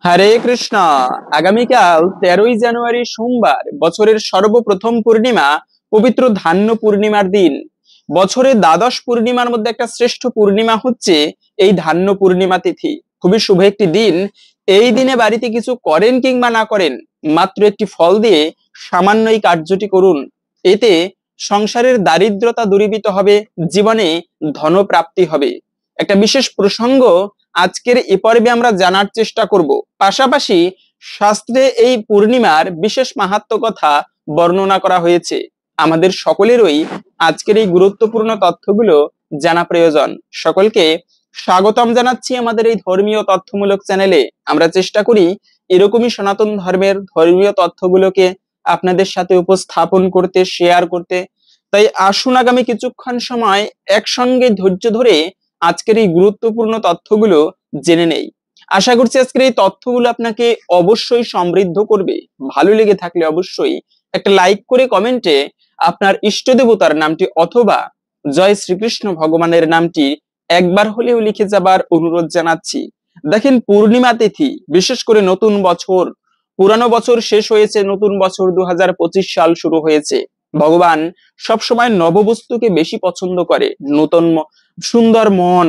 হরে কৃষ্ণ। আগামীকাল 13ই জানুয়ারি সোমবার, বছরের সর্বপ্রথম পূর্ণিমা, পবিত্র ধান্য পূর্ণিমার দিন। বছরের দ্বাদশ পূর্ণিমার মধ্যে একটা শ্রেষ্ঠ পূর্ণিমা হচ্ছে এই ধান্য পূর্ণিমা তিথি। খুবই শুভ একটি দিন। এই দিনে বাড়িতে কিছু করেন কিংবা না করেন, মাত্র একটি ফল দিয়ে সামান্য এই কার্যটি করুন। এতে সংসারের দারিদ্রতা দূরীভূত হবে, জীবনে ধনপ্রাপ্তি হবে। একটা বিশেষ প্রসঙ্গ আজকের এ পর্বে আমরা জানার চেষ্টা করব। পাশাপাশি শাস্ত্রে এই পূর্ণিমার বিশেষ মাহাত্ম্য কথা বর্ণনা করা হয়েছে। আমাদের সকলেরই আজকের এই গুরুত্বপূর্ণ তথ্যগুলো জানা প্রয়োজন। সকলকে স্বাগতম জানাচ্ছি আমাদের এই ধর্মীয় তথ্যমূলক চ্যানেলে। আমরা চেষ্টা করি এরকমই সনাতন ধর্মের ধর্মীয় তথ্যগুলোকে আপনাদের সাথে উপস্থাপন করতে, শেয়ার করতে। তাই আসুন আগামী কিছুক্ষণ সময় একসঙ্গে ধৈর্য ধরে আজকের এই গুরুত্বপূর্ণ তথ্যগুলো জেনে নেই। আশা করছি আজকের এই তথ্যগুলো আপনাকে অবশ্যই সমৃদ্ধ করবে। ভালো লেগে থাকলে অবশ্যই একটা লাইক করে কমেন্টে আপনার ইষ্ট দেবতার নামটি অথবা জয় শ্রীকৃষ্ণ ভগবানের নামটি একবার হলেও লিখে যাবার অনুরোধ জানাচ্ছি। দেখেন, পূর্ণিমা তিথি, বিশেষ করে নতুন বছর, পুরানো বছর শেষ হয়েছে, নতুন বছর 2025 সাল শুরু হয়েছে। ভগবান সবসময় নববস্তুকে বেশি পছন্দ করে। নতুন সুন্দর মন,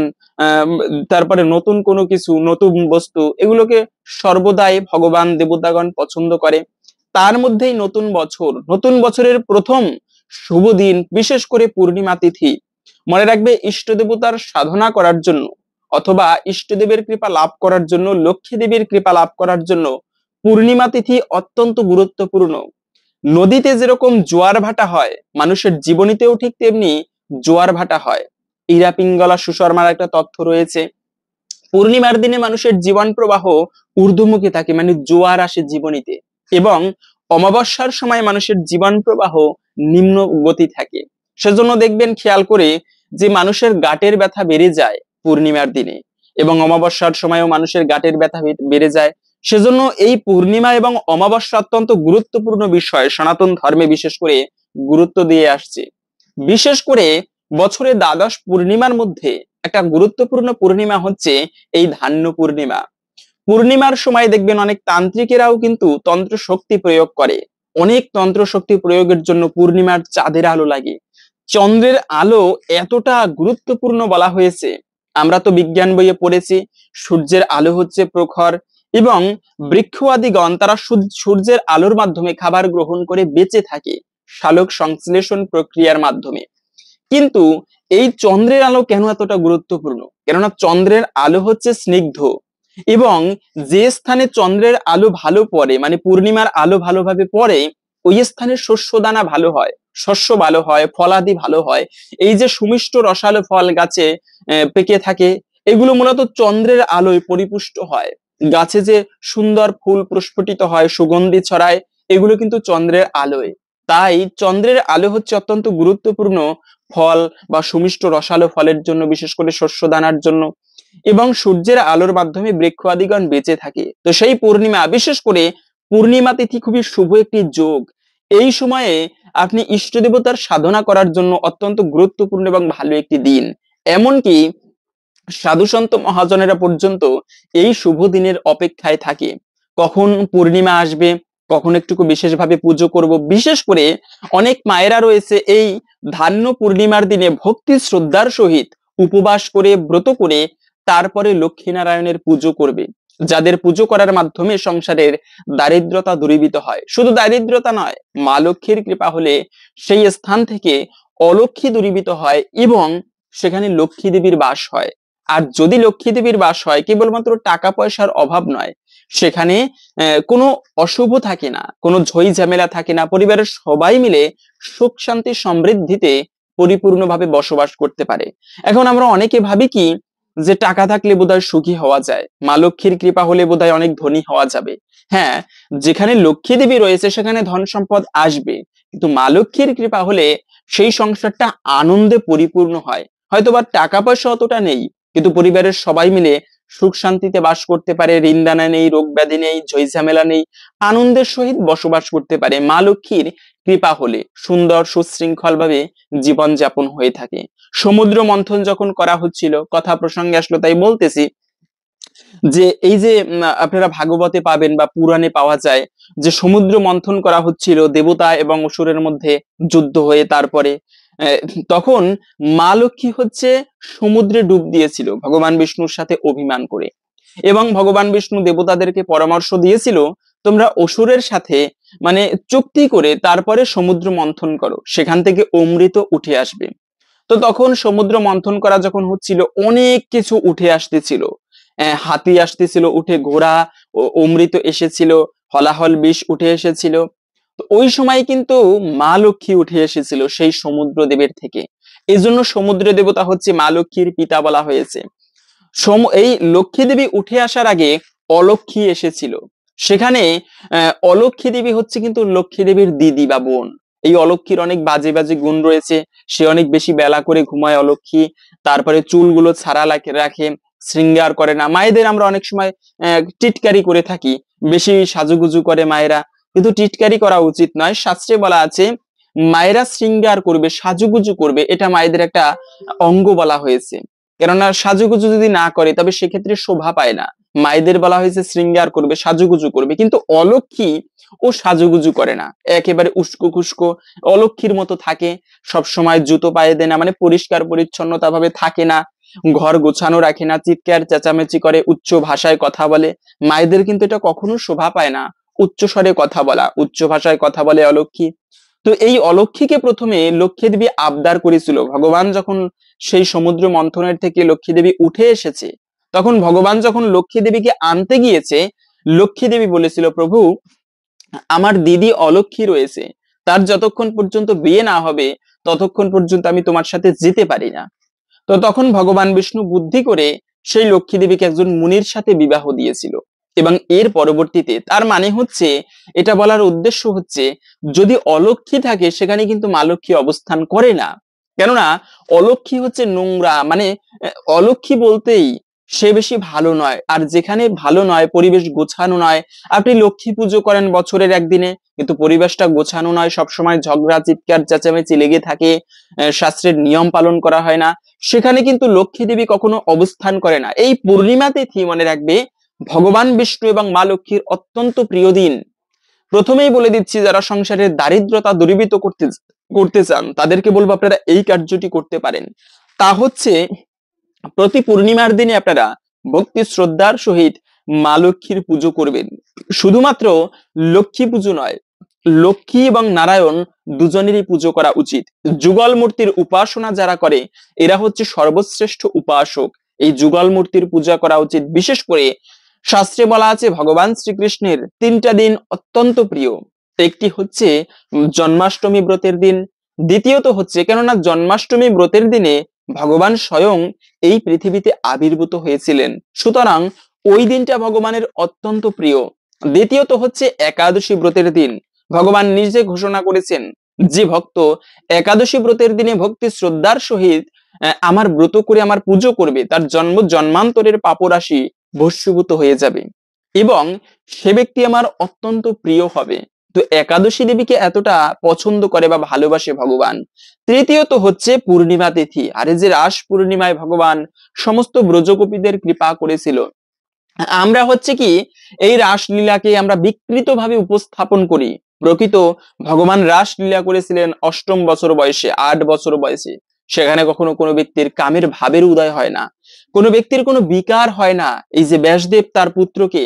তারপরে নতুন কোনো কিছু, নতুন বস্তু, এগুলোকে সর্বদাই ভগবান দেবতাগণ পছন্দ করে। তার মধ্যেই নতুন বছর, নতুন বছরের প্রথম শুভ দিন, বিশেষ করে পূর্ণিমা তিথি। মনে রাখবে, ইষ্ট দেবতার সাধনা করার জন্য অথবা ইষ্টদেবের কৃপা লাভ করার জন্য, লক্ষ্মী দেবীর কৃপা লাভ করার জন্য পূর্ণিমা তিথি অত্যন্ত গুরুত্বপূর্ণ। নদীতে যেরকম জোয়ার ভাটা হয়, মানুষের জীবনীতেও ঠিক তেমনি জোয়ার ভাটা হয়। ইরা পিঙ্গলা সুশর্মার একটা তথ্য রয়েছে, পূর্ণিমার দিনে মানুষের জীবন প্রবাহ ঊর্ধ্বমুখী থাকে, মানে জোয়ার আসে জীবনীতে, এবং অমাবস্যার সময় মানুষের জীবন প্রবাহ নিম্ন গতি থাকে। সেজন্য দেখবেন খেয়াল করে যে মানুষের গাঁটের ব্যথা বেড়ে যায় পূর্ণিমার দিনে, এবং অমাবস্যার সময়ও মানুষের গাঁটের ব্যথা বেড়ে যায়। সেজন্য এই পূর্ণিমা এবং অমাবস্যা অত্যন্ত গুরুত্বপূর্ণ বিষয়, সনাতন ধর্মে বিশেষ করে গুরুত্ব দিয়ে আসছে। বিশেষ করে বছরে দ্বাদশ পূর্ণিমার মধ্যে একটা গুরুত্বপূর্ণ পূর্ণিমা হচ্ছে এই ধান্য পূর্ণিমা। পূর্ণিমার সময় দেখবেন অনেক তান্ত্রিকেরাও কিন্তু তন্ত্র শক্তি প্রয়োগ করে। অনেক তন্ত্র শক্তি প্রয়োগের জন্য পূর্ণিমার চাঁদের আলো লাগে। চন্দ্রের আলো এতটা গুরুত্বপূর্ণ বলা হয়েছে, আমরা তো বিজ্ঞান বইয়ে পড়েছি, সূর্যের আলো হচ্ছে প্রখর, এবং বৃক্ষ আদিগণ তারা সূর্যের আলোর মাধ্যমে খাবার গ্রহণ করে বেঁচে থাকে সালোক সংশ্লেষণ প্রক্রিয়ার মাধ্যমে। কিন্তু এই চন্দ্রের আলো কেন এতটা গুরুত্বপূর্ণ? কেননা চন্দ্রের আলো হচ্ছে স্নিগ্ধ, এবং যে স্থানে চন্দ্রের আলো ভালো পড়ে, মানে পূর্ণিমার আলো ভালোভাবে পড়ে, ওই স্থানে শস্য দানা ভালো হয়, শস্য ভালো হয়, ফলাদি ভালো হয়। এই যে সুমিষ্ট রসালো ফল গাছে পেকে থাকে, এগুলো মূলত চন্দ্রের আলোয় পরিপুষ্ট হয়। গাছে যে সুন্দর ফুল প্রস্ফুটিত হয়, সুগন্ধি ছড়ায়, এগুলো কিন্তু চন্দ্রের আলোয়। তাই চন্দ্রের আলো হচ্ছে অত্যন্ত গুরুত্বপূর্ণ ফল বা সুমিষ্ট রসালো ফলের জন্য, বিশেষ করে শস্য দানার জন্য, এবং সূর্যের আলোর মাধ্যমে বৃক্ষ আদিগণ বেঁচে থাকে। তো সেই পূর্ণিমা, বিশেষ করে পূর্ণিমা তিথি খুবই শুভ একটি যোগ। এই সময়ে আপনি ইষ্ট দেবতার সাধনা করার জন্য অত্যন্ত গুরুত্বপূর্ণ এবং ভালো একটি দিন। এমনকি সাধু সন্ত মহাজনেরা পর্যন্ত এই শুভ দিনের অপেক্ষায় থাকে, কখন পূর্ণিমা আসবে, কখন একটুকু বিশেষভাবে পুজো করব। বিশেষ করে অনেক মায়েরা রয়েছে এই ধান্য পূর্ণিমার দিনে ভক্তি শ্রদ্ধার সহিত উপবাস করে, ব্রত করে তারপরে লক্ষ্মীনারায়ণের পুজো করবে, যাদের পুজো করার মাধ্যমে সংসারের দারিদ্রতা দূরীভূত হয়। শুধু দারিদ্রতা নয়, মা লক্ষ্মীর কৃপা হলে সেই স্থান থেকে অলক্ষ্মী দূরীভূত হয় এবং সেখানে লক্ষ্মী দেবীর বাস হয়। আর যদি লক্ষ্মী দেবীর বাস হয়, কেবলমাত্র টাকা পয়সার অভাব নয়, সেখানে কোনো অশুভ থাকে না, কোনো ঝই ঝামেলা থাকে না, পরিবারের সবাই মিলে সুখ শান্তি সমৃদ্ধিতে পরিপূর্ণভাবে বসবাস করতে পারে। এখন আমরা অনেকে ভাবি কি, যে টাকা থাকলে বোধহয় সুখী হওয়া যায়, মা লক্ষ্মীর কৃপা হলে বোধহয় অনেক ধনী হওয়া যাবে। হ্যাঁ, যেখানে লক্ষ্মী দেবী রয়েছে সেখানে ধন সম্পদ আসবে, কিন্তু মা লক্ষ্মীর কৃপা হলে সেই সংসারটা আনন্দে পরিপূর্ণ হয়। হয়তোবা টাকা পয়সা অতটা নেই, কিন্তু পরিবারের সবাই মিলে সুখ শান্তিতে বাস করতে পারে, ঋণদানা নেই, রোগ ব্যাধি নেই, ঝই ঝামেলা নেই, আনন্দের সহিত বসবাস করতে পারে মা লক্ষ্মীর কৃপা হলে। সুন্দর সুশৃঙ্খল ভাবে জীবন যাপন হয়ে থাকে। সমুদ্র মন্থন যখন করা হচ্ছিল, কথা প্রসঙ্গে আসলো তাই বলতেছি, যে এই যে আপনারা ভাগবতে পাবেন বা পুরাণে পাওয়া যায় যে সমুদ্র মন্থন করা হচ্ছিল দেবতা এবং অসুরের মধ্যে যুদ্ধ হয়ে, তারপরে আহ, তখন মা লক্ষ্মী হচ্ছে সমুদ্রে ডুব দিয়েছিল ভগবান বিষ্ণুর সাথে অভিমান করে, এবং ভগবান বিষ্ণু দেবতাদেরকে পরামর্শ দিয়েছিল তোমরা অসুরের সাথে মানে চুক্তি করে তারপরে সমুদ্র মন্থন করো, সেখান থেকে অমৃত উঠে আসবে। তো তখন সমুদ্র মন্থন করা যখন হচ্ছিল অনেক কিছু উঠে আসতেছিল, হাতি আসতেছিল উঠে, ঘোড়া ও অমৃত এসেছিল, হলাহল বিষ উঠে এসেছিল। তো ওই সময় কিন্তু মা লক্ষ্মী উঠে এসেছিল সেই সমুদ্র দেবের থেকে, এই জন্য সমুদ্র দেবতা হচ্ছে মা লক্ষ্মীর পিতা বলা হয়েছে। এই লক্ষ্মী দেবী উঠে আসার আগে অলক্ষ্মী এসেছিল সেখানে। অলক্ষ্মী দেবী হচ্ছে কিন্তু লক্ষ্মী দেবীর দিদি বা বোন। এই অলক্ষ্মীর অনেক বাজে বাজে গুণ রয়েছে, সে অনেক বেশি বেলা করে ঘুমায় অলক্ষ্মী, তারপরে চুলগুলো ছাড়া রাখে, শৃঙ্গার করে না। মায়েদের আমরা অনেক সময় টিটকারি করে থাকি, বেশি সাজুগুজু করে মায়েরা, কিন্তু টিটকারি করা উচিত নয়। শাস্ত্রে বলা আছে মায়েরা শৃঙ্গার করবে, সাজুগুজু করবে, এটা মায়েদের একটা অঙ্গ বলা হয়েছে। কেননা সাজুগুজু যদি না করে তবে সেক্ষেত্রে শোভা পায় না। মায়েদের বলা হয়েছে শৃঙ্গার করবে, সাজুগুজু করবে, কিন্তু অলক্ষ্মী ও সাজুগুজু করে না, একেবারে উস্কো খুস্কো অলক্ষ্মীর মতো থাকে। সব সময় জুতো পায়ে দেয় না, মানে পরিষ্কার পরিচ্ছন্নতা ভাবে থাকে না, ঘর গোছানো রাখে না, চিৎকার চেঁচামেচি করে, উচ্চ ভাষায় কথা বলে। মায়েদের কিন্তু এটা কখনো শোভা পায় না, উচ্চ স্বরে কথা বলা, উচ্চ ভাষায় কথা বলে অলক্ষ্মী। তো এই অলক্ষ্মীকে প্রথমে লক্ষ্মী দেবী আবদার করেছিল, ভগবান যখন সেই সমুদ্র মন্থনের থেকে লক্ষ্মী দেবী উঠে এসেছে, তখন ভগবান যখন লক্ষ্মী দেবীকে আনতে গিয়েছে, লক্ষ্মী দেবী বলেছিল প্রভু আমার দিদি অলক্ষ্মী রয়েছে, তার যতক্ষণ পর্যন্ত বিয়ে না হবে ততক্ষণ পর্যন্ত আমি তোমার সাথে যেতে পারি না। তো তখন ভগবান বিষ্ণু বুদ্ধি করে সেই লক্ষ্মী দেবীকে একজন মুনির সাথে বিবাহ দিয়েছিল। এবং এর পরবর্তীতে তার মানে হচ্ছে, এটা বলার উদ্দেশ্য হচ্ছে যদি অলক্ষ্মী থাকে সেখানে কিন্তু মা লক্ষ্মী অবস্থান করে না। কেননা অলক্ষ্মী হচ্ছে নোংরা, মানে অলক্ষ্মী বলতেই সে বেশি ভালো নয়, আর যেখানে ভালো নয়, পরিবেশ গোছানো নয়। আপনি লক্ষ্মী পুজো করেন বছরের একদিনে, কিন্তু পরিবেশটা গোছানো নয়, সবসময় ঝগড়া চিৎকার চেঁচামেচি লেগে থাকে, শাস্ত্রের নিয়ম পালন করা হয় না, সেখানে কিন্তু লক্ষ্মী দেবী কখনো অবস্থান করে না। এই পূর্ণিমা তিথি মনে রাখবে ভগবান বিষ্ণু এবং মা লক্ষ্মীর অত্যন্ত প্রিয় দিন। প্রথমেই বলে দিচ্ছি যারা সংসারের দারিদ্রতা দূরীভূত করতে চান তাদেরকে বলবো আপনারা এই কার্যটি করতে পারেন। তা হচ্ছে প্রতি পূর্ণিমার দিনে আপনারা ভক্তি শ্রদ্ধার সহিত মা লক্ষ্মীর পুজো করবেন। শুধুমাত্র লক্ষ্মী পুজো নয়, লক্ষ্মী এবং নারায়ণ দুজনেরই পুজো করা উচিত। যুগল মূর্তির উপাসনা যারা করে এরা হচ্ছে সর্বশ্রেষ্ঠ উপাসক। এই যুগল মূর্তির পূজা করা উচিত। বিশেষ করে শাস্ত্রে বলা আছে ভগবান শ্রীকৃষ্ণের তিনটা দিন অত্যন্ত প্রিয়। একটি হচ্ছে জন্মাষ্টমী ব্রতের দিন, দ্বিতীয়ত হচ্ছে কেননা জন্মাষ্টমী ব্রতের দিনে ভগবান স্বয়ং এই পৃথিবীতে আবির্ভূত হয়েছিলেন, সুতরাং ওই দিনটা ভগবানের অত্যন্ত প্রিয়। দ্বিতীয়ত হচ্ছে একাদশী ব্রতের দিন, ভগবান নিজে ঘোষণা করেছেন যে ভক্ত একাদশী ব্রতের দিনে ভক্তি শ্রদ্ধার সহিত আমার ব্রত করে আমার পুজো করবে তার জন্মান্তরের পাপরাশি ভস্মীভূত হয়ে যাবে এবং সে ব্যক্তি আমার অত্যন্ত প্রিয় হবে। তো একাদশী দেবীকে এতটা পছন্দ করে বা ভালোবাসে ভগবান। তৃতীয়ত হচ্ছে পূর্ণিমা তিথি, আরে যে রাস পূর্ণিমায় ভগবান সমস্ত ব্রজগোপীদের কৃপা করেছিল। আমরা হচ্ছে কি এই রাসলীলাকে আমরা বিকৃত ভাবে উপস্থাপন করি। প্রকৃত ভগবান রাসলীলা করেছিলেন অষ্টম বছর বয়সে, 8 বছর বয়সে। সেখানে কখনো কোনো ব্যক্তির কামের ভাবের উদয় হয় না, কোনো ব্যক্তির কোনো বিকার হয় না। এই যে ব্যাসদেব তার পুত্রকে,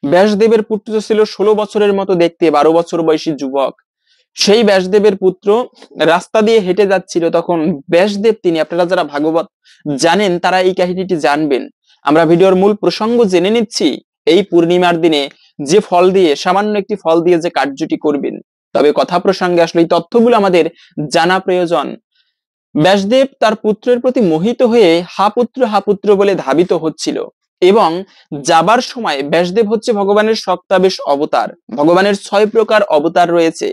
ব্যাসদেবের পুত্র ছিল 16 বছরের মতো দেখতে, 12 বছর বয়সী যুবক। সেই ব্যাসদেবের পুত্র রাস্তা দিয়ে হেঁটে যাচ্ছিল, তখন ব্যাসদেব তিনি, আপনারা যারা ভাগবত জানেন তারা এই কাহিনীটি জানবেন। আমরা ভিডিওর মূল প্রসঙ্গ জেনে নিচ্ছি। এই পূর্ণিমার দিনে যে ফল দিয়ে, সামান্য একটি ফল দিয়ে যে কার্যটি করবেন, তবে কথা প্রসঙ্গে আসলে এই তথ্যগুলো আমাদের জানা প্রয়োজন। ব্যাসদেব তার পুত্রের প্রতি মোহিত হয়ে হা পুত্র বলে ধাবিত হচ্ছিল, এবং যাবার সময় ব্যাসদেব হচ্ছে ভগবানের শক্তাবেশ অবতার। ভগবানের 6 প্রকার অবতার রয়েছে,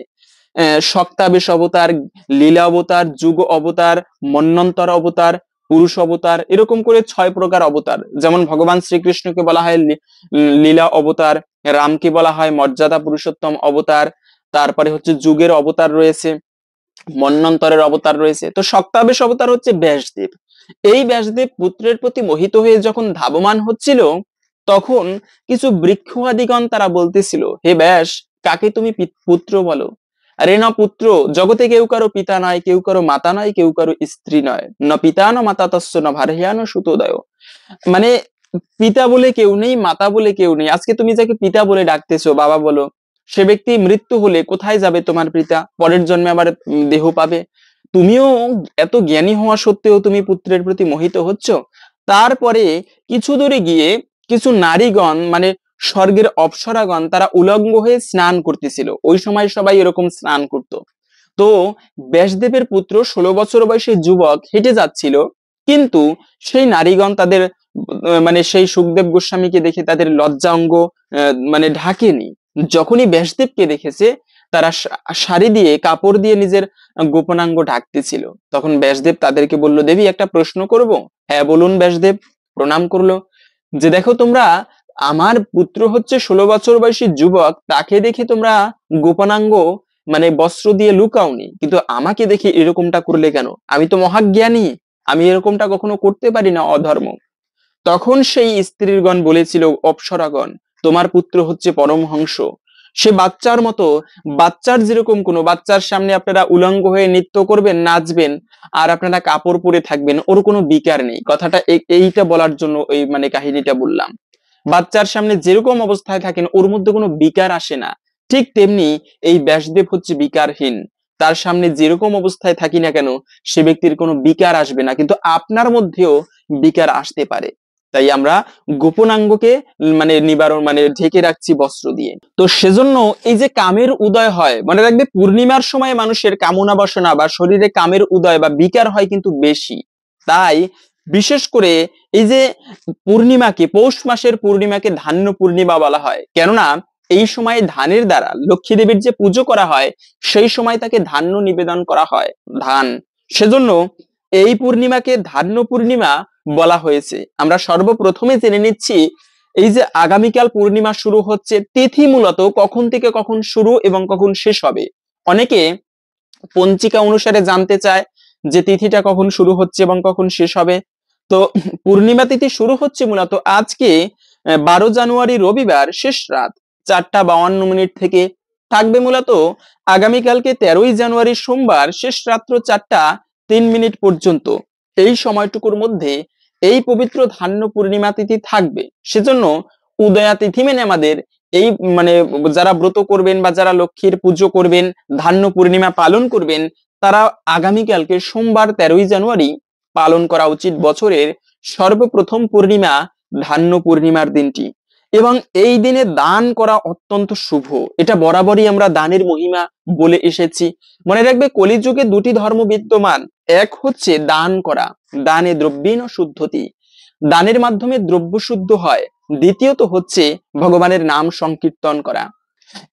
শক্তাবেশ অবতার, লীলা অবতার, যুগ অবতার, মন্বন্তর অবতার, পুরুষ অবতার, এরকম করে 6 প্রকার অবতার। যেমন ভগবান শ্রীকৃষ্ণকে বলা হয় লীলা অবতার, রামকে বলা হয় মর্যাদা পুরুষোত্তম অবতার, তারপরে হচ্ছে যুগের অবতার রয়েছে, মন্বন্তরের অবতার রয়েছে। তো শক্তাবেশ অবতার হচ্ছে ব্যাসদেব। এই ব্যাসদেব পুত্রের প্রতি মোহিত হয়ে যখন ধাবমান হচ্ছিল, তখন কিছু বৃক্ষাদিগণ তারা বলতেছিল, হে ব্যাস, কাকে তুমি পুত্র বলো? আরে না পুত্র, জগতে কেউ কারো পিতা নয়, কেউ কারো মাতা নয়, কেউ কারো স্ত্রী নয়, ন পিতা ন মাতা তস্য ন ভার্যা ন সুতোদয়। মানে পিতা বলে কেউ নেই, মাতা বলে কেউ নেই। আজকে তুমি যাকে পিতা বলে ডাকতেছো, বাবা বলো, সে ব্যক্তি মৃত্যু হলে কোথায় যাবে তোমার পিতা? পরের জন্মে আবার দেহ পাবে। তুমিও এত জ্ঞানী হওয়া সত্ত্বেও তুমি পুত্রের প্রতি মোহিত হচ্ছ। তারপরে কিছু দূরে গিয়ে কিছু নারীগণ, মানে স্বর্গের অপ্সরাগণ, তারা উলঙ্গ হয়ে স্নান করতেছিল। ওই সময় সবাই এরকম স্নান করত। তো ব্যাসদেবের পুত্র 16 বছর বয়সী যুবক হেঁটে যাচ্ছিল, কিন্তু সেই নারীগণ তাদের মানে সেই সুখদেব গোস্বামীকে দেখে তাদের লজ্জা অঙ্গ মানে ঢাকেনি। যখনই ব্যাসদেবকে দেখেছে, তারা শাড়ি দিয়ে, কাপড় দিয়ে নিজের গোপনাঙ্গ ঢাকতেছিল। তখন ব্যাসদেব তাদেরকে বলল, দেবী একটা প্রশ্ন করব? হ্যাঁ বলুন। ব্যাসদেব প্রণাম করলো, যে দেখো তোমরা, আমার পুত্র হচ্ছে 16 বছর বয়সী যুবক, তাকে দেখে তোমরা গোপনাঙ্গ মানে বস্ত্র দিয়ে লুকাওনি, কিন্তু আমাকে দেখে এরকমটা করলে কেন? আমি তো মহাজ্ঞানী, আমি এরকমটা কখনো করতে পারি না, অধর্ম। তখন সেই স্ত্রীগণ বলেছিল, অপ্সরাগণ, তোমার পুত্র হচ্ছে পরমহংস, সে বাচ্চার মতো, বাচ্চার যেরকম, কোনো বাচ্চার সামনে আপনারা উলঙ্গ হয়ে নৃত্য করবেন, নাচবেন, আর আপনারা কাপড় পরে থাকবেন, ওর কোনো বিকার নেই। কথাটা এইটা বলার জন্য ওই মানে কাহিনীটা বললাম। বাচ্চার সামনে যেরকম অবস্থায় থাকেন, ওর মধ্যে কোনো বিকার আসে না। ঠিক তেমনি এই ব্যাসদেব হচ্ছে বিকারহীন। তার সামনে যেরকম অবস্থায় থাকি না কেন, সে ব্যক্তির কোনো বিকার আসবে না, কিন্তু আপনার মধ্যেও বিকার আসতে পারে। তাই আমরা গোপনাঙ্গকে মানে নিবারণ, মানে ঢেকে রাখছি বস্ত্র দিয়ে। তো সেজন্য এই যে কামের উদয় হয়, মনে রাখবে, পূর্ণিমার সময় মানুষের কামনা বাসনা বা শরীরে কামের উদয় বা বিকার হয় কিন্তু বেশি। তাই বিশেষ করে এই যে পূর্ণিমাকে, পৌষ মাসের পূর্ণিমাকে ধান্য পূর্ণিমা বলা হয়, কেননা এই সময় ধানের দ্বারা লক্ষ্মী দেবীর যে পুজো করা হয়, সেই সময় তাকে ধান্য নিবেদন করা হয়, ধান। সেজন্য এই পূর্ণিমাকে ধান্য পূর্ণিমা বলা হয়েছে। আমরা সর্বপ্রথমে জেনে নিচ্ছি, এই যে আগামীকাল পূর্ণিমা শুরু হচ্ছে, তিথি মূলত কখন থেকে কখন শুরু এবং কখন শেষ হবে। অনেকে পঞ্চিকা অনুসারে জানতে চায় যে তিথিটা কখন শুরু হচ্ছে এবং কখন শেষ হবে। তো পূর্ণিমা তিথি শুরু হচ্ছে মূলত আজকে 12 জানুয়ারি রবিবার শেষ রাত 4টা 52 মিনিট থেকে, থাকবে মূলত আগামীকালকে 13ই জানুয়ারি সোমবার শেষ রাত্র 4টা 3 মিনিট পর্যন্ত। এই সময়টুকুর মধ্যে এই পবিত্র ধান্য পূর্ণিমা তিথি থাকবে। সেজন্য উদয়া তিথি মেনে আমাদের এই মানে যারা ব্রত করবেন বা যারা লক্ষ্মীর পুজো করবেন, ধান্য পূর্ণিমা পালন করবেন, তারা আগামীকালকে সোমবার 13ই জানুয়ারি পালন করা উচিত, বছরের সর্বপ্রথম পূর্ণিমা ধান্য পূর্ণিমার দিনটি। এবং এই দিনে দান করা অত্যন্ত শুভ। এটা বরাবরই আমরা দানের মহিমা বলে এসেছি। মনে রাখবে, কলিযুগে দুটি ধর্ম বিদ্যমান। এক হচ্ছে দান করা, দানে দ্রব্যেন শুদ্ধতি, দানের মাধ্যমে দ্রব্য শুদ্ধ হয়। দ্বিতীয়ত হচ্ছে ভগবানের নাম সংকীর্তন করা।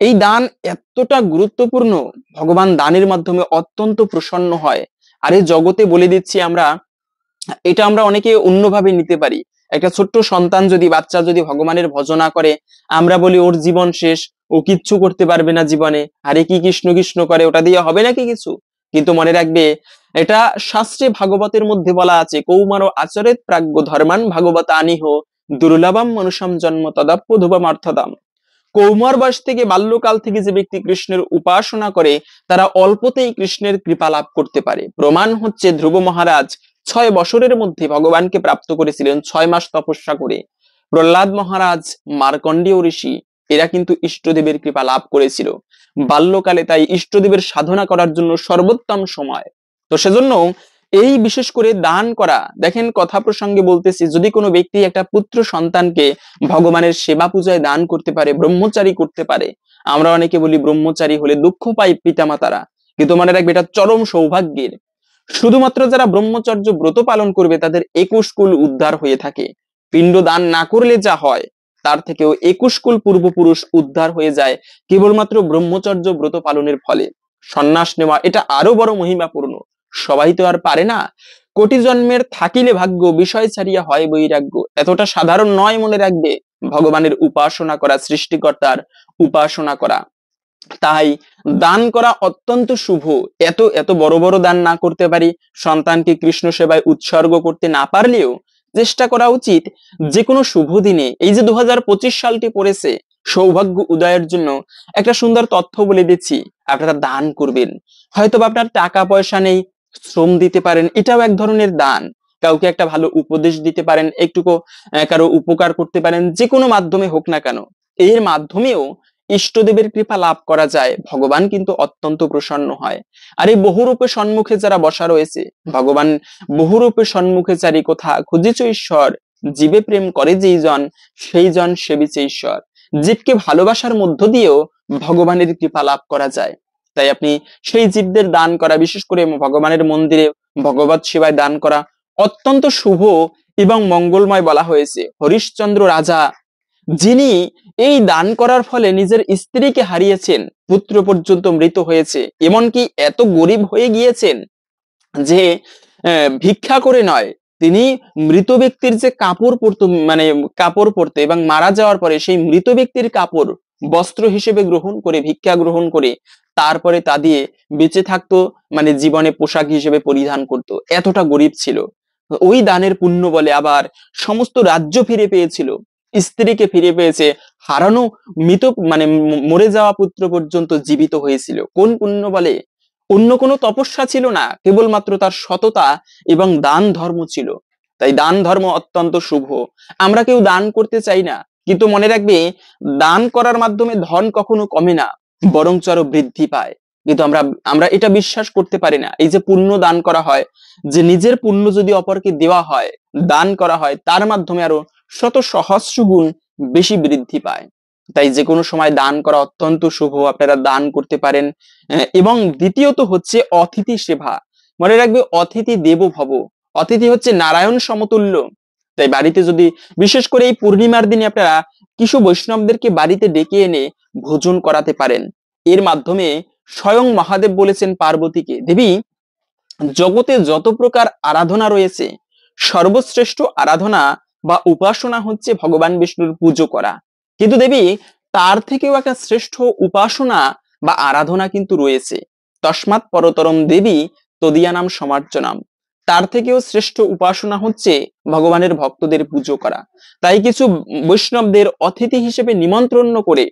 এই দান এতটা গুরুত্বপূর্ণ, ভগবান দানের মাধ্যমে অত্যন্ত প্রসন্ন হয়। আর এই জগতে বলে দিচ্ছি আমরা, এটা আমরা অনেকে অন্যভাবে নিতে পারি। একটা ছোট্ট সন্তান যদি, বাচ্চা যদি ভগবানের ভজনা করে, আমরা বলি ওর জীবন শেষ, ও কিচ্ছু করতে পারবে না জীবনে, আরে কি কৃষ্ণ কৃষ্ণ করে, ওটা দিয়ে হবে নাকি কিছু? কিন্তু মনে রাখবে, এটা শাস্ত্রে ভাগবতের মধ্যে বলা আছে, কৌমার আচরেত প্রাজ্ঞ ধর্মান ভাগবত আনিহ দুর্লভম মনুষম জন্ম তদাপ্য ধুবম অর্থদাম। কৌমার বয়স থেকে, বাল্যকাল থেকে যে ব্যক্তি কৃষ্ণের উপাসনা করে, তারা অল্পতেই কৃষ্ণের কৃপা লাভ করতে পারে। প্রমাণ হচ্ছে, ধ্রুব মহারাজ 6 বছরের মধ্যে ভগবানকে প্রাপ্ত করেছিলেন, 6 মাস তপস্যা করে। প্রহ্লাদ মহারাজ, মার্কণ্ডেয় ঋষি, এরা কিন্তু ইষ্টদেবের কৃপা লাভ করেছিল বাল্যকালে। তাই ইষ্টদেবের সাধনা করার জন্য সর্বোত্তম সময়। তো সেজন্য এই বিশেষ করে দান করা, দেখেন কথা প্রসঙ্গে বলতেছি, যদি কোনো ব্যক্তি একটা পুত্র সন্তানকে ভগবানের সেবা পূজায় দান করতে পারে, ব্রহ্মচারী করতে পারে। আমরা অনেকে বলি ব্রহ্মচারী হলে দুঃখ পায় পিতামাতারা, কিন্তু মনে রাখবে এটা চরম সৌভাগ্যের। শুধুমাত্র যারা ব্রহ্মচর্য ব্রত পালন করবে, তাদের 21 কুল উদ্ধার হয়ে থাকে। পিণ্ড দান না করলে যা হয়, তার থেকেও 21 কুল পূর্বপুরুষ উদ্ধার হয়ে যায় কেবলমাত্র ব্রহ্মচর্য ব্রত পালনের ফলে। সন্ন্যাস নেওয়া এটা আরো বড় মহিমাপূর্ণ, সবাই তো আর পারে না। কোটি জন্মের থাকিলে ভাগ্য, বিষয় ছাড়িয়া হয় বৈরাগ্য, এতটা সাধারণ নয়। মনে রাখবে, ভগবানের উপাসনা করা, সৃষ্টিকর্তার উপাসনা করা। তাই দান করা অত্যন্ত শুভ। এত এত বড় বড় দান না করতে পারি, সন্তানকে কৃষ্ণ সেবায় উৎসর্গ করতে না পারলেও চেষ্টা করা উচিত যে কোনো শুভ দিনে, এই যে 2025 সালটি পড়েছে সৌভাগ্য উদয়ের জন্য, একটা সুন্দর তথ্য বলে দিচ্ছি, আপনারা দান করবেন। হয়তো আপনার টাকা পয়সা নেই, শ্রম দিতে পারেন, এটাও এক ধরনের দান। কাউকে একটা ভালো উপদেশ দিতে পারেন, একটুকু কারো উপকার করতে পারেন, যে কোনো মাধ্যমে হোক না কেন, এর মাধ্যমেও ইষ্টদেবের কৃপা লাভ করা যায়। ভগবান কিন্তু অত্যন্ত প্রসন্ন হয়। আর এই বহুরূপে সম্মুখে যারা বসা রয়েছে, ভগবান বহুরূপে সম্মুখে চারি কোথা খুঁজিছ ঈশ্বর, জীবে প্রেম করে যেই জন সেই জন সেবিছে ঈশ্বর। জীবকে ভালোবাসার মধ্য দিয়েও ভগবানের কৃপা লাভ করা যায়। তাই আপনি সেই জীবদের দান করা, বিশেষ করে ভগবানের মন্দিরে ভগবত সেবায় দান করা অত্যন্ত শুভ এবং মঙ্গলময় বলা হয়েছে। হরিশ্চন্দ্র রাজা, যিনি এই দান করার ফলে নিজের স্ত্রীকে হারিয়েছেন, পুত্র পর্যন্ত মৃত হয়েছে, এমনকি এত গরিব হয়ে গিয়েছেন যে ভিক্ষা করে নয়, তিনি মৃত ব্যক্তির যে কাপড় পরতো, মানে কাপড় পরতে, এবং মারা যাওয়ার পরে সেই মৃত ব্যক্তির কাপড় বস্ত্র হিসেবে গ্রহণ করে, ভিক্ষা গ্রহণ করে তারপরে তা দিয়ে বেঁচে থাকতো, মানে জীবনে পোশাক হিসেবে পরিধান করত, এতটা গরিব ছিল। ওই দানের পুণ্য বলে আবার সমস্ত রাজ্য ফিরে পেয়েছিল, স্ত্রীকে ফিরে পেয়েছে, হারানো মৃত মানে মরে যাওয়া পুত্র পর্যন্ত জীবিত হয়েছিল। কোন পুণ্য বলে? অন্য কোনো তপস্যা ছিল না, কেবলমাত্র তার সততা এবং দান ধর্ম ছিল। তাই দান ধর্ম অত্যন্ত শুভ। আমরা কেউ দান করতে চাই না, কিন্তু মনে রাখবে, দান করার মাধ্যমে ধন কখনো কমে না, বরঞ্চ আরো বৃদ্ধি পায়। কিন্তু আমরা আমরা এটা বিশ্বাস করতে পারি না। এই যে পুণ্য দান করা হয়, যে নিজের পুণ্য যদি অপরকে দেওয়া হয়, দান করা হয়, তার মাধ্যমে আরো শত সহস্র গুণ বেশি বৃদ্ধি পায়। তাই যে কোনো সময় দান করা অত্যন্ত শুভ, আপনারা দান করতে পারেন। এবং দ্বিতীয়ত হচ্ছে অতিথি সেবা। মনে রাখবে, অতিথি দেবো ভব, অতিথি হচ্ছে নারায়ণ সমতুল্য। তাই বাড়িতে যদি, বিশেষ করে এই পূর্ণিমার দিনে আপনারা কিছু বৈষ্ণবদেরকে বাড়িতে ডেকে এনে ভোজন করাতে পারেন। এর মাধ্যমে স্বয়ং মহাদেব বলেছেন পার্বতীকে, দেবী, জগতে যত প্রকার আরাধনা রয়েছে, সর্বশ্রেষ্ঠ আরাধনা বা উপাসনা হচ্ছে ভগবান বিষ্ণুর পুজো করা। কিন্তু দেবী, তার থেকেও একটা শ্রেষ্ঠ উপাসনা বা আরাধনা কিন্তু রয়েছে। তস্মাৎ পরতরম দেবী তদীয়ানাম সমার্চনাম। তার থেকেও শ্রেষ্ঠ উপাসনা হচ্ছে ভগবানের ভক্তদের পুজো করা। তাই কিছু বৈষ্ণবদের অতিথি হিসেবে নিমন্ত্রণ করে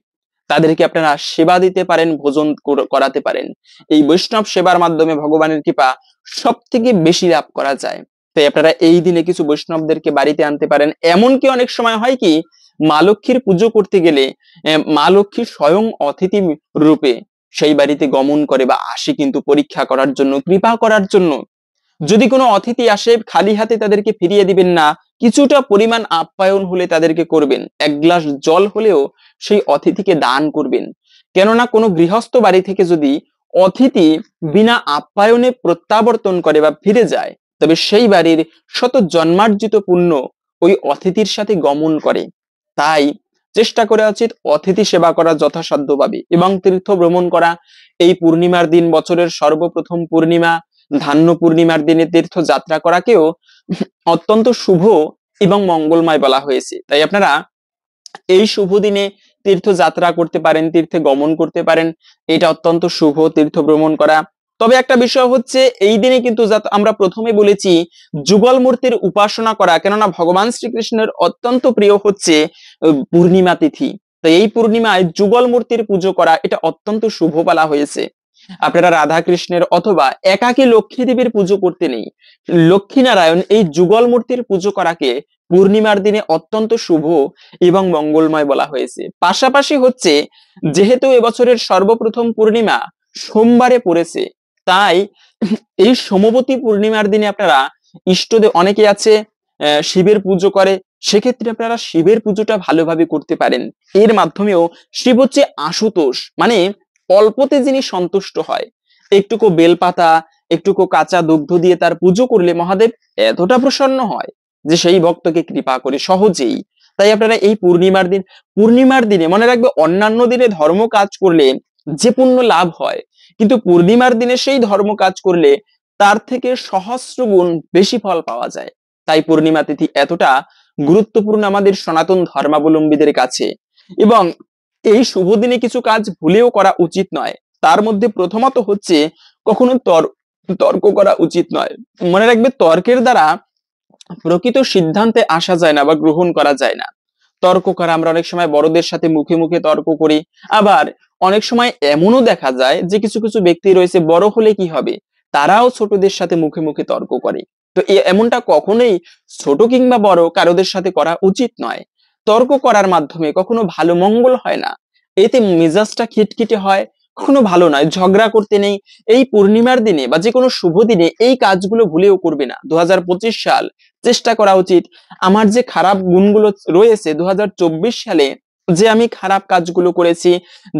তাদেরকে আপনারা সেবা দিতে পারেন, ভোজন করাতে পারেন। এই বৈষ্ণব সেবার মাধ্যমে ভগবানের কৃপা সব থেকে বেশি লাভ করা যায়। তাই আপনারা এই দিনে কিছু বৈষ্ণবদেরকে বাড়িতে আনতে পারেন। এমনকি অনেক সময় হয় কি, মা লক্ষ্মীর পুজো করতে গেলে মা লক্ষ্মী স্বয়ং অতিথি রূপে সেই বাড়িতে গমন করে বা আসে, কিন্তু পরীক্ষা করার জন্য, কৃপা করার জন্য। যদি কোনো অতিথি আসে, খালি হাতে তাদেরকে ফিরিয়ে দিবেন না, কিছুটা পরিমাণ আপ্যায়ন হলে তাদেরকে করবেন। এক গ্লাস জল হলেও সেই অতিথিকে দান করবেন। কেননা কোনো গৃহস্থ বাড়ি থেকে যদি অতিথি বিনা আপ্যায়নে প্রত্যাবর্তন করে বা ফিরে যায়, তবে সেই বাড়ির শত জন্মার্জিত পুণ্য ওই অতিথির সাথে গমন করে। তাই চেষ্টা করা উচিত অতিথি সেবা করা যথাসাধ্যভাবে, এবং তীর্থ ভ্রমণ করা। এই পূর্ণিমার দিন, বছরের সর্বপ্রথম পূর্ণিমা, ধান্য পূর্ণিমার দিনে তীর্থ যাত্রা করাকেও অত্যন্ত শুভ এবং মঙ্গলময় বলা হয়েছে। তাই আপনারা এই শুভ দিনে তীর্থ যাত্রা করতে পারেন, তীর্থে গমন করতে পারেন। এটা অত্যন্ত শুভ, তীর্থ ভ্রমণ করা। তবে একটা বিষয় হচ্ছে, এই দিনে কিন্তু আমরা প্রথমে বলেছি যুগল মূর্তির উপাসনা করা, কেননা ভগবান শ্রীকৃষ্ণের অত্যন্ত প্রিয় হচ্ছে পূর্ণিমা তিথি। তো এই পূর্ণিমায় যুগল মূর্তির পুজো করা, এটা অত্যন্ত শুভ বলা হয়েছে। আপনারা রাধা কৃষ্ণের অথবা একাকী লক্ষ্মী দেবীর পুজো করতে নেই, লক্ষ্মী নারায়ণ এই যুগল মূর্তির পুজো করাকে পূর্ণিমার দিনে অত্যন্ত শুভ এবং মঙ্গলময় বলা হয়েছে। পাশাপাশি হচ্ছে, যেহেতু এবছরের সর্বপ্রথম পূর্ণিমা সোমবারে পড়েছে, তাই এই সোমবতী পূর্ণিমার দিনে আপনারা ইষ্টদেব, অনেকে আছে শিবের পুজো করে, সেক্ষেত্রে আপনারা শিবের পুজোটা ভালোভাবে করতে পারেন। এর মাধ্যমেও শিব হচ্ছে আশুতোষ, মানে অল্পতে যিনি সন্তুষ্ট হয়। একটুকু বেলপাতা, একটুকু কাঁচা দুগ্ধ দিয়ে তার পুজো করলে মহাদেব এতটা প্রসন্ন হয় যে সেই ভক্তকে কৃপা করে সহজেই। তাই আপনারা এই পূর্ণিমার দিনে মনে রাখবে, অন্যান্য দিনে ধর্ম কাজ করলে যে পুণ্য লাভ হয়, কিন্তু পূর্ণিমার দিনে সেই ধর্ম কাজ করলে তার থেকে সহস্র গুণ বেশি ফল পাওয়া যায়। তাই পূর্ণিমা তিথি এতটা গুরুত্বপূর্ণ আমাদের সনাতন ধর্মাবলম্বীদের কাছে। এবং এই শুভ দিনে কিছু কাজ ভুলেও করা উচিত নয়। তার মধ্যে প্রথমত হচ্ছে, কখনো তর্ক করা উচিত নয়। মনে রাখবে, তর্কের দ্বারা প্রকৃত সিদ্ধান্তে আসা যায় না বা গ্রহণ করা যায় না। তর্ক করা, আমরা অনেক সময় বড়দের সাথে মুখে মুখে তর্ক করি। আবার অনেক সময় এমনও দেখা যায় যে কিছু কিছু ব্যক্তি রয়েছে, বড় হলে কি হবে, তারাও ছোটদের সাথে মুখে মুখে তর্ক করে। তো এমনটা কখনোই ছোট কিংবা বড় কারোদের সাথে করা উচিত নয়। তর্ক করার মাধ্যমে কখনো ভালো মঙ্গল হয় না, এতে মেজাজটা খিটখিটে হয়, কখনো ভালো নয়। ঝগড়া করতে নেই। এই পূর্ণিমার দিনে বা যে কোনো শুভ দিনে এই কাজগুলো ভুলেও করবে না। 2025 সাল, চেষ্টা করা উচিত আমার যে খারাপ গুণগুলো রয়েছে 2024 সালে, যে আমি খারাপ কাজগুলো করেছি,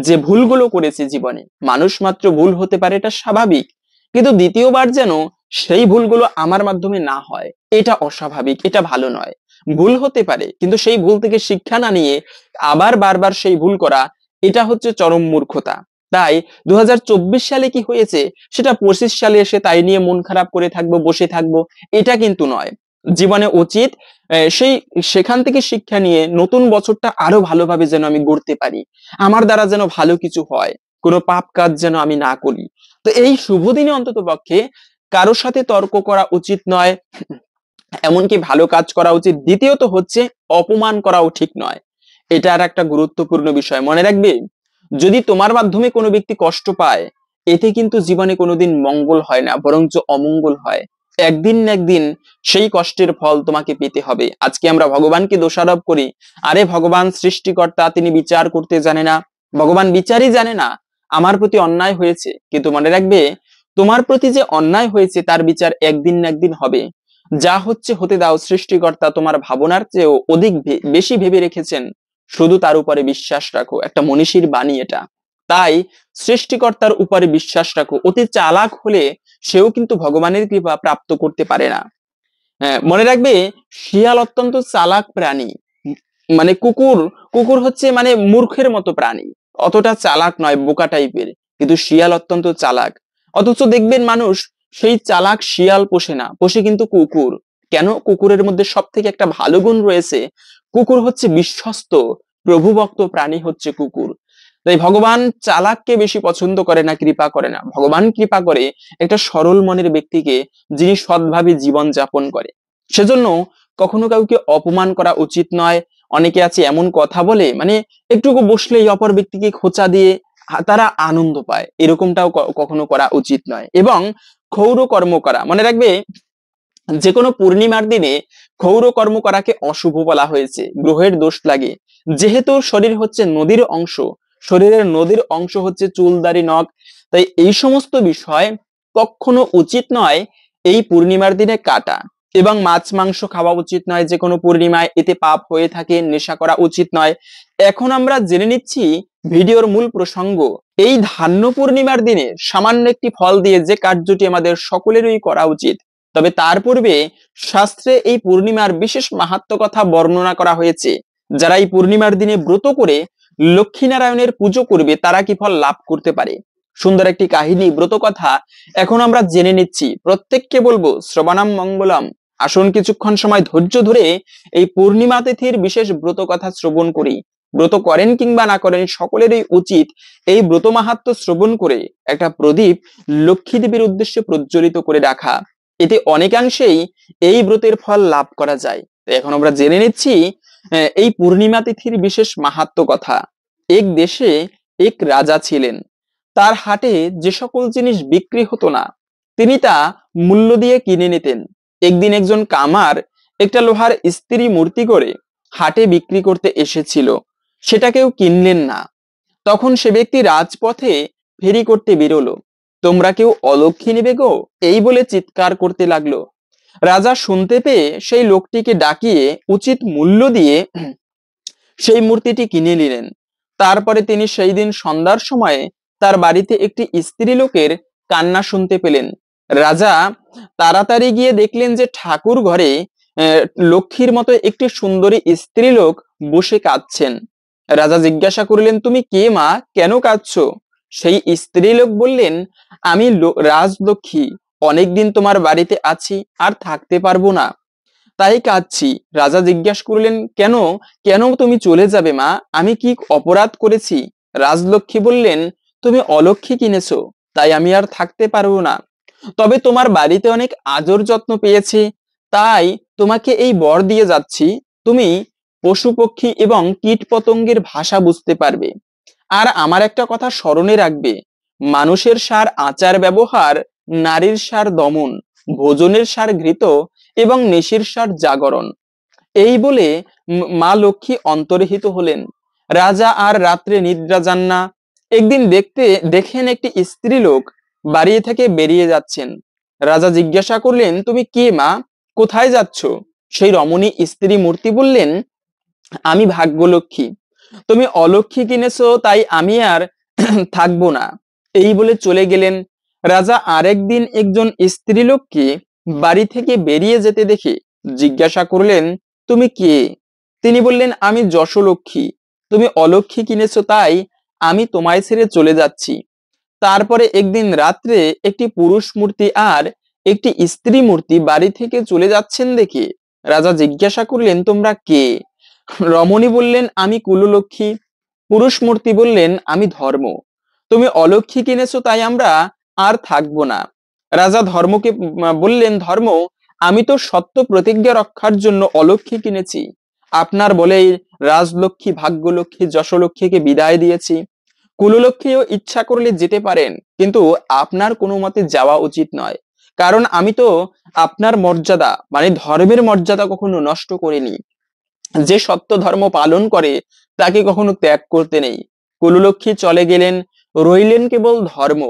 যে ভুলগুলো করেছি জীবনে, মানুষ মাত্র ভুল হতে পারে, এটা স্বাভাবিক, কিন্তু দ্বিতীয়বার যেন সেই ভুলগুলো আমার মাধ্যমে না হয়, এটা অস্বাভাবিক, এটা ভালো নয়। ভুল হতে পারে, কিন্তু সেই ভুল থেকে শিক্ষা না নিয়ে আবার বারবার সেই ভুল করা, এটা হচ্ছে চরম মূর্খতা। তাই 2024 সালে কি হয়েছে সেটা 25 সালে এসে তাই নিয়ে মন খারাপ করে থাকবো, বসে থাকবো, এটা কিন্তু নয়। জীবনে উচিত সেই সেখান থেকে শিক্ষা নিয়ে নতুন বছরটা আরো ভালোভাবে যেন আমি গড়তে পারি, আমার দ্বারা যেন ভালো কিছু হয়, কোনো পাপ কাজ যেন আমি না করি। তো এই শুভ দিনে অন্তত পক্ষে কারোর সাথে তর্ক করা উচিত নয়, এমনকি ভালো কাজ করা উচিত। দ্বিতীয়ত হচ্ছে অপমান করাও ঠিক নয়, এটা আর একটা গুরুত্বপূর্ণ বিষয়। মনে রাখবে, যদি তোমার মাধ্যমে কোনো ব্যক্তি কষ্ট পায়, এতে কিন্তু জীবনে কোনোদিন মঙ্গল হয় না, বরঞ্চ অমঙ্গল হয়। একদিন না একদিন সেই কষ্টের ফল তোমাকে পেতে হবে। আজকে আমরা ভগবানকে দোষারোপ করি, আরে ভগবান সৃষ্টিকর্তা, তিনি বিচার করতে জানে না, ভগবান বিচারই জানে না, আমার প্রতি অন্যায় হয়েছে। কিন্তু মনে রাখবে, তোমার প্রতি যে অন্যায় হয়েছে তার বিচার একদিন না একদিন হবে। যা হচ্ছে হতে দাও, সৃষ্টিকর্তা তোমার ভাবনার চেয়েও অধিক বেশি ভেবে রেখেছেন, শুধু তার উপরে বিশ্বাস রাখো। একটা মনীষীর বাণী এটা। তাই সৃষ্টিকর্তার উপরে বিশ্বাস রাখো। অতি চালাক হলে সেও কিন্তু ভগবানের কৃপা প্রাপ্ত করতে পারে না। মনে রাখবে, শিয়াল অত্যন্ত চালাক প্রাণী। মানে কুকুর, কুকুর হচ্ছে মানে মূর্খের মতো প্রাণী, অতটা চালাক নয়, বোকা টাইপের। কিন্তু শিয়াল অত্যন্ত চালাক। অথচ দেখবেন মানুষ সেই চালাক শিয়াল পোষে না, পোষে কিন্তু কুকুর। কেন? কুকুরের মধ্যে সব থেকে একটা ভালো গুণ রয়েছে, কুকুর হচ্ছে বিশ্বস্ত, প্রভুভক্ত প্রাণী হচ্ছে কুকুর। তাই ভগবান চালাককে বেশি পছন্দ করে না, কৃপা করে না। ভগবান কৃপা করে একটা সরল মনের ব্যক্তিকে, যিনি সৎভাবে জীবন যাপন করে। সেজন্য কখনো কাউকে অপমান করা উচিত নয়। অনেকে আছে এমন কথা বলে, মানে একটুকু বসলেই অপর ব্যক্তিকে খোঁচা দিয়ে তারা আনন্দ পায়, এরকমটাও কখনো করা উচিত নয়। এবং ক্ষৌর কর্ম করা, মনে রাখবে, যে কোনো পূর্ণিমার দিনে ক্ষৌর কর্ম করাকে অশুভ বলা হয়েছে, গ্রহের দোষ লাগে। যেহেতু শরীর হচ্ছে নদীর অংশ, শরীরের নদীর অংশ হচ্ছে চুল, দাড়ি, নখ, তাই এই সমস্ত বিষয় কখনো উচিত নয় এই পূর্ণিমার দিনে কাটা। এবং মাছ মাংস খাওয়া উচিত নয় যে কোনো পূর্ণিমায়, এতে পাপ হয়ে থাকে। নেশা করা উচিত নয়। এখন আমরা জেনে নিচ্ছি ভিডিওর মূল প্রসঙ্গ। এই ধান্য পূর্ণিমার দিনে সামান্য একটি ফল দিয়ে যে কার্যটি আমাদের সকলেরই করা উচিত, তবে তার পূর্বে শাস্ত্রে এই পূর্ণিমার বিশেষ মাহাত্ম্য কথা বর্ণনা করা হয়েছে। যারা এই পূর্ণিমার দিনে ব্রত করে লক্ষ্মীনারায়ণের পুজো করবে, তারা কি ফল লাভ করতে পারে। সুন্দর একটি কাহিনী, ব্রত কথা এখন আমরা জেনে নিচ্ছি। প্রত্যেককে বলবো শ্রবণাম মঙ্গলম, আসুন কিছুক্ষণ সময় ধৈর্য ধরে এই পূর্ণিমা তিথির বিশেষ ব্রত কথা শ্রবণ করি। ব্রত করেন কিংবা না করেন, সকলেরই উচিত এই ব্রত মাহাত্ম্য শ্রবণ করে একটা প্রদীপ লক্ষ্মী দেবীর উদ্দেশ্যে প্রজ্বলিত করে রাখা। এতে অনেকাংশেই এই ব্রতের ফল লাভ করা যায়। এখন আমরা জেনে নিচ্ছি এই পূর্ণিমা তিথির বিশেষ মাহাত্ম্য কথা। এক দেশে এক রাজা ছিলেন। তার হাটে যে সকল জিনিস বিক্রি হতো না, তিনি তা মূল্য দিয়ে কিনে নিতেন। একদিন একজন কামার একটা লোহার স্ত্রী মূর্তি করে হাটে বিক্রি করতে এসেছিল, সেটা কেউ কিনলেন না। তখন সে ব্যক্তি রাজপথে ফেরি করতে বেরোলো। তোমরা কেউ অলক্ষ্মী নেবে গো, এই বলে চিৎকার করতে লাগলো। রাজা শুনতে পেয়ে সেই লোকটিকে ডাকিয়ে উচিত মূল্য দিয়ে সেই মূর্তিটি কিনে নিলেন। তারপরে তিনি সেই দিন সন্ধ্যার সময়ে তার বাড়িতে একটি স্ত্রী লোকের কান্না শুনতে পেলেন। রাজা তাড়াতাড়ি গিয়ে দেখলেন যে ঠাকুর ঘরে লক্ষ্মীর মতো একটি সুন্দরী স্ত্রী লোক বসে কাঁদছেন। রাজা জিজ্ঞাসা করলেন, তুমি কে মা, কেন কাঁদছো? সেই স্ত্রী লোক বললেন, আমি রাজলক্ষ্মী, অনেকদিন তোমার বাড়িতে আছি, আর থাকতে পারবো না, তাই কাঁদছি। রাজা জিজ্ঞাসা করলেন, কেন, কেন তুমি চলে যাবে মা, আমি কি অপরাধ করেছি? রাজলক্ষ্মী বললেন, তুমি অলক্ষ্মী কিনেছো, তাই আমি আর থাকতে পারবো না। তবে তোমার বাড়িতে অনেক আদর যত্ন পেয়েছি, তাই তোমাকে এই বর দিয়ে যাচ্ছি, তুমি পশু পক্ষী এবং কীট পতঙ্গের ভাষা বুঝতে পারবে। আর আমার একটা কথা স্মরণে রাখবে, মানুষের সার আচার ব্যবহার, নারীর সার দমন, ভোজনের সার ঘৃত এবং নেশির সার জাগরণ। এই বলে মা লক্ষ্মী অন্তর্হিত হলেন। রাজা আর রাত্রে নিদ্রা যান না। একদিন দেখেন একটি স্ত্রীলোক বাড়ি থেকে বেরিয়ে যাচ্ছেন। রাজা জিজ্ঞাসা করলেন, তুমি কে মা, কোথায় যাচ্ছ? সেই রমণী স্ত্রী মূর্তি বললেন, আমি ভাগ্যলক্ষ্মী, তুমি অলক্ষ্মী কিনেছো, তাই আমি আর থাকবো না। এই বলে চলে গেলেন। রাজা আরেকদিন একজন স্ত্রীলোককে বাড়ি থেকে বেরিয়ে যেতে দেখে জিজ্ঞাসা করলেন, তুমি কে? তিনি বললেন, আমি যশোলক্ষ্মী, তুমি অলক্ষ্মী কিনেছো, তাই আমি তোমায় ছেড়ে চলে যাচ্ছি। তারপরে একদিন রাত্রে একটি পুরুষ মূর্তি আর একটি স্ত্রী মূর্তি বাড়ি থেকে চলে যাচ্ছেন দেখে রাজা জিজ্ঞাসা করলেন, তোমরা কে? রমণী বললেন, আমি কুললক্ষ্মী। পুরুষ মূর্তি বললেন, আমি ধর্ম, তুমি অলক্ষ্মী কিনেছো, তাই আমরা আর থাকবো না। রাজা ধর্মকে বললেন, ধর্ম, আমি তো সত্য প্রতিজ্ঞা রক্ষার জন্য অলক্ষ্মী কিনেছি, আপনার বলেই রাজলক্ষ্মী, ভাগ্যলক্ষ্মী, যশলক্ষ্মীকে বিদায় দিয়েছি। কুললক্ষ্মীও ইচ্ছা করলে যেতে পারেন, কিন্তু আপনার কোনো মতে যাওয়া উচিত নয়, কারণ আমি তো আপনার মর্যাদা মানে ধর্মের মর্যাদা কখনো নষ্ট করিনি। যে সত্য ধর্ম পালন করে তাকে কখনো ত্যাগ করতে নেই। কুললক্ষ্মী চলে গেলেন, রইলেন কেবল ধর্ম।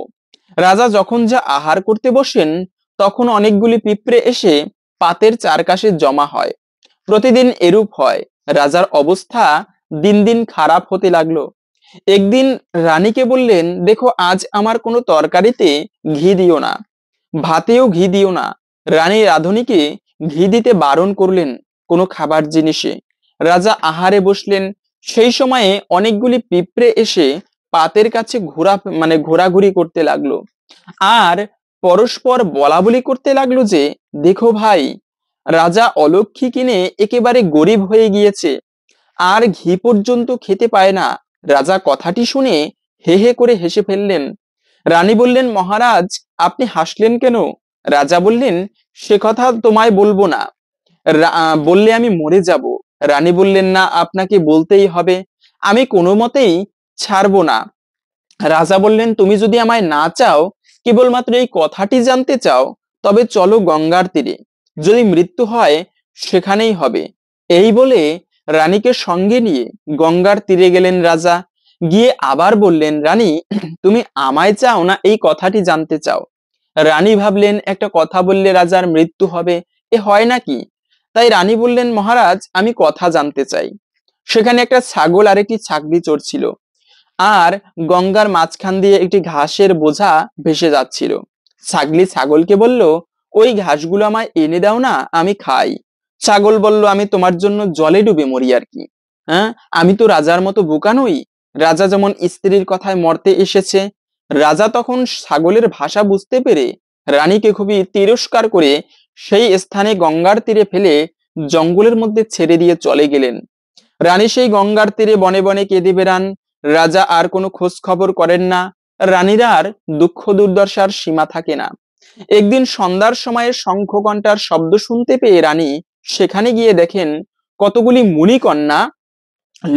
রাজা যখন যা আহার করতে বসেন, তখন অনেকগুলি পিঁপড়ে এসে পাতের চারকাশে জমা হয়। প্রতিদিন এরূপ হয়। রাজার অবস্থা দিন দিন খারাপ হতে লাগলো। একদিন রানীকে বললেন, দেখো আজ আমার কোনো তরকারিতে ঘি দিও না, ভাতেও ঘি দিও না। রানী রাধুনীকে ঘি দিতে বারণ করলেন কোনো খাবার জিনিসে। রাজা আহারে বসলেন। সেই সময়ে অনেকগুলি পিঁপড়ে এসে পাতের কাছে ঘোরাঘুরি করতে লাগলো আর পরস্পর বলা বলি করতে লাগলো যে, দেখো ভাই, রাজা অলক্ষ্মী কিনে একেবারে গরিব হয়ে গিয়েছে, আর ঘি পর্যন্ত খেতে পায় না। রাজা কথাটি শুনে হে হে করে হেসে ফেললেন। রানী বললেন, মহারাজ, আপনি হাসলেন কেন? রাজা বললেন, সে কথা তোমায় বলবো না, বললে আমি মরে যাব। রানী বললেন, না, আপনাকে বলতেই হবে, আমি কোনো মতেই ছাড়বো না। রাজা বললেন, তুমি যদি আমায় না চাও, কেবলমাত্র এই কথাটি জানতে চাও, তবে চলো গঙ্গার তীরে, যদি মৃত্যু হয় সেখানেই হবে। এই বলে রানীকে সঙ্গে নিয়ে গঙ্গার তীরে গেলেন রাজা। গিয়ে আবার বললেন, রানী, তুমি আমায় চাও না এই কথাটি জানতে চাও? রানী ভাবলেন, একটা কথা বললে রাজার মৃত্যু হবে, এ হয় নাকি? তাই রানী বললেন, মহারাজ, আমি কথা জানতে চাই। সেখানে একটা ছাগল আর একটি ছাগলি চড়ছিল, আর গঙ্গার মাঝখান দিয়ে একটি ঘাসের বোঝা ভেসে যাচ্ছিল। ছাগলি ছাগলকে বলল, ওই ঘাসগুলো আমায় এনে দাও না, আমি খাই। ছাগল বলল, আমি তোমার জন্য জলে ডুবে মরি আর কি। হ্যাঁ, আমি তো রাজার মতো বোকা নই। রাজা যেমন স্ত্রীর কথায় মরতে এসেছে। রাজা তখন ছাগলের ভাষা বুঝতে পেরে রানীকে খুবই তিরস্কার করে সেই স্থানে গঙ্গার তীরে ফেলে জঙ্গলের মধ্যে ছেড়ে দিয়ে চলে গেলেন। রানী সেই গঙ্গার তীরে বনে বনে কেঁদে বেড়ান। রাজা আর কোনো খোঁজ খবর করেন না। রানীর আর দুঃখ দুর্দশার সীমা থাকে না। একদিন সন্ধ্যার সময়ে শঙ্খ ঘণ্টার শব্দ শুনতে পেয়ে রানী সেখানে গিয়ে দেখেন কতগুলি মুনিকন্যা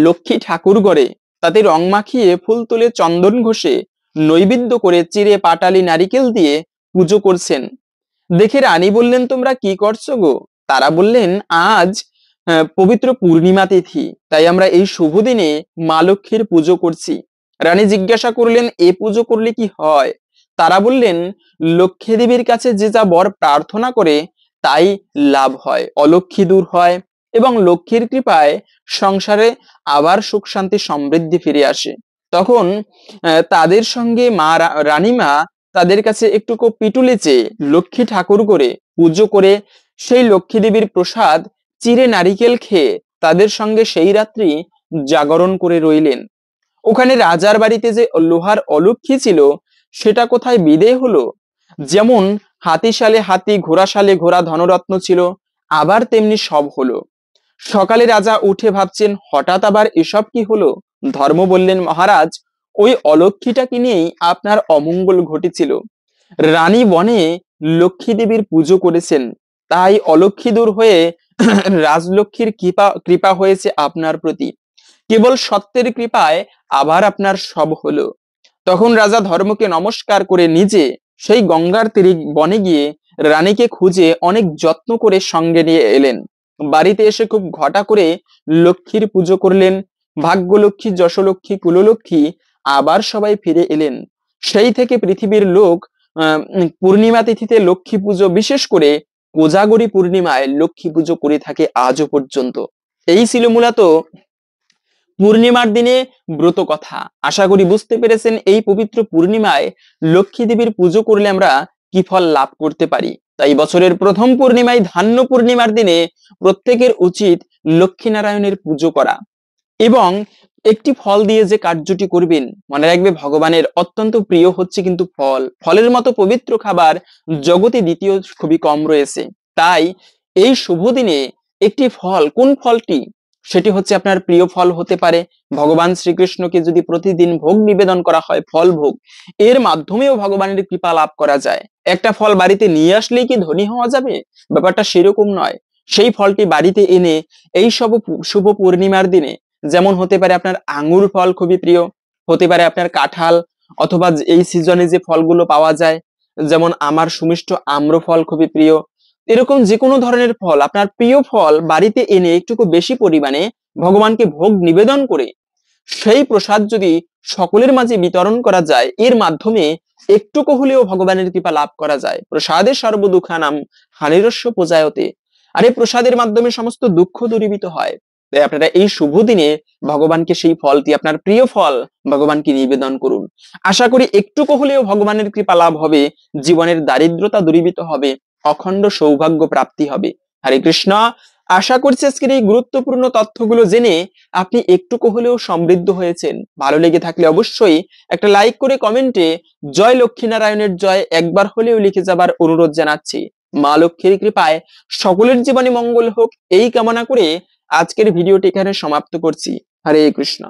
লক্ষ্মী ঠাকুর ঘরে তাতে রং মাখিয়ে, ফুল তুলে, চন্দন ঘষে, নৈবেদ্য করে, চিড়ে, পাটালি, নারিকেল দিয়ে পুজো করছেন। দেখে রানী বললেন, তোমরা কি করছো গো? তারা বললেন, আজ পবিত্র পূর্ণিমা তিথি, তাই আমরা এই শুভ দিনে মা লক্ষ্মীর পুজো করছি। রানী জিজ্ঞাসা করলেন, এ পুজো করলে কি হয়? তারা বললেন, লক্ষ্মী দেবীর কাছে যে যা বর প্রার্থনা করে তাই লাভ হয়, অলক্ষ্মী দূর হয় এবং লক্ষ্মীর কৃপায় সংসারে আবার সুখ শান্তি সমৃদ্ধি ফিরে আসে। তখন তাদের সঙ্গে রানীমা তাদের কাছে একটুকু পিটুলি চেয়ে লক্ষ্মী ঠাকুর করে পুজো করে সেই লক্ষ্মী দেবীর প্রসাদ চিড়ে নারিকেল খেয়ে তাদের সঙ্গে সেই রাত্রি জাগরণ করে রইলেন। ওখানে রাজার বাড়িতে যে লোহার অলক্ষ্মী ছিল সেটা কোথায় বিদেয় হলো? যেমন হাতিশালে হাতি, ঘোড়াশালে ঘোড়া ধনরত্ন ছিল, আবার তেমনি সব হলো। সকালে রাজা উঠে ভাবছেন, হঠাৎ আবার এসব কি হলো? ধর্ম বললেন, মহারাজ, ওই অলক্ষ্মীটাকে নিয়েই আপনার অমঙ্গল ঘটেছিল। রানী বনে লক্ষ্মী দেবীর পুজো করেছেন, তাই অলক্ষ্মী দূর হয়ে রাজলক্ষ্মীর কৃপা কৃপা হয়েছে আপনার প্রতি। কেবল সত্যের কৃপায় আবার আপনার সব হলো। তখন রাজা ধর্মকে নমস্কার করে নিজে সেই গঙ্গার তীরে বনে গিয়ে রানীকে খুঁজে অনেক যত্ন করে সঙ্গে নিয়ে এলেন। বাড়িতে এসে খুব ঘটা করে লক্ষ্মীর পুজো করলেন। ভাগ্যলক্ষ্মী, যশলক্ষ্মী, কুললক্ষ্মী আবার সবাই ফিরে এলেন। সেই থেকে পৃথিবীর লোক পূর্ণিমা তিথিতে লক্ষ্মী পুজো, বিশেষ করে কোজাগরী পূর্ণিমায় লক্ষ্মী পুজো করে থাকে আজও পর্যন্ত। এই ছিল মূলত পূর্ণিমার দিনে ব্রত কথা। আশা করি বুঝতে পেরেছেন এই পবিত্র পূর্ণিমায় লক্ষ্মী দেবীর পুজো করলে আমরা কি ফল লাভ করতে পারি। তাই বছরের প্রথম পূর্ণিমায়, ধান্য পূর্ণিমার দিনে প্রত্যেকের উচিত লক্ষ্মীনারায়ণের পুজো করা এবং একটি ফল দিয়ে যে কার্যটি করবেন, মনে রাখবে ভগবানের অত্যন্ত প্রিয় হচ্ছে কিন্তু ফল। ফলের মতো পবিত্র খাবার জগতে দ্বিতীয় খুবই কম রয়েছে। তাই এই শুভ দিনে একটি ফল, কোন ফলটি, সেটি হচ্ছে আপনার প্রিয় ফল হতে পারে। ভগবান শ্রীকৃষ্ণকে যদি প্রতিদিন ভোগ নিবেদন করা হয়, ফল ভোগ, এর মাধ্যমেও ভগবানের কৃপা লাভ করা যায়। একটা ফল বাড়িতে নিয়ে আসলেই কি ধনী হওয়া যাবে? ব্যাপারটা সেরকম নয়। সেই ফলটি বাড়িতে এনে এই সব শুভ পূর্ণিমার দিনে, যেমন হতে পারে আপনার আঙ্গুর ফল খুবই প্রিয়, হতে পারে আপনার কাঁঠাল, অথবা এই সিজনে যে ফলগুলো পাওয়া যায়, যেমন আমার সুমিষ্ট আম্র ফল খুবই প্রিয়। এরকম যে কোনো ধরনের ফল, আপনার প্রিয় ফল বাড়িতে এনে একটু বেশি পরিমাণে ভগবানকে ভোগ নিবেদন করে সেই প্রসাদ যদি সকলের মাঝে বিতরণ করা যায়, এর মাধ্যমে একটুকু হলেও ভগবানের কৃপা লাভ করা যায়। প্রসাদে সর্বদুঃখানাম হানিরস্য পূজায়তে। আর এই প্রসাদের মাধ্যমে সমস্ত দুঃখ দূরীভূত হয়। তাই আপনারা এই শুভ দিনে ভগবানকে সেই ফলটি, আপনার প্রিয় ফল, ভগবানকে নিবেদন করুন। আশা করি একটুকু হলেও ভগবানের কৃপা লাভ হবে, জীবনের দারিদ্রতা দূরীভূত হবে, অখণ্ড সৌভাগ্য প্রাপ্তি হবে। হরে কৃষ্ণ। আশা করছি আজকের এই গুরুত্বপূর্ণ তথ্যগুলো জেনে আপনি একটুকু হলেও সমৃদ্ধ হয়েছেন। ভালো লেগে থাকলে অবশ্যই একটা লাইক করে কমেন্টে জয় লক্ষ্মীনারায়ণের জয় একবার হলেও লিখে যাবার অনুরোধ জানাচ্ছি। মা লক্ষ্মীর কৃপায় সকলের জীবনে মঙ্গল হোক, এই কামনা করে আজকের ভিডিওটি এখানে সমাপ্ত করছি। হরে কৃষ্ণ।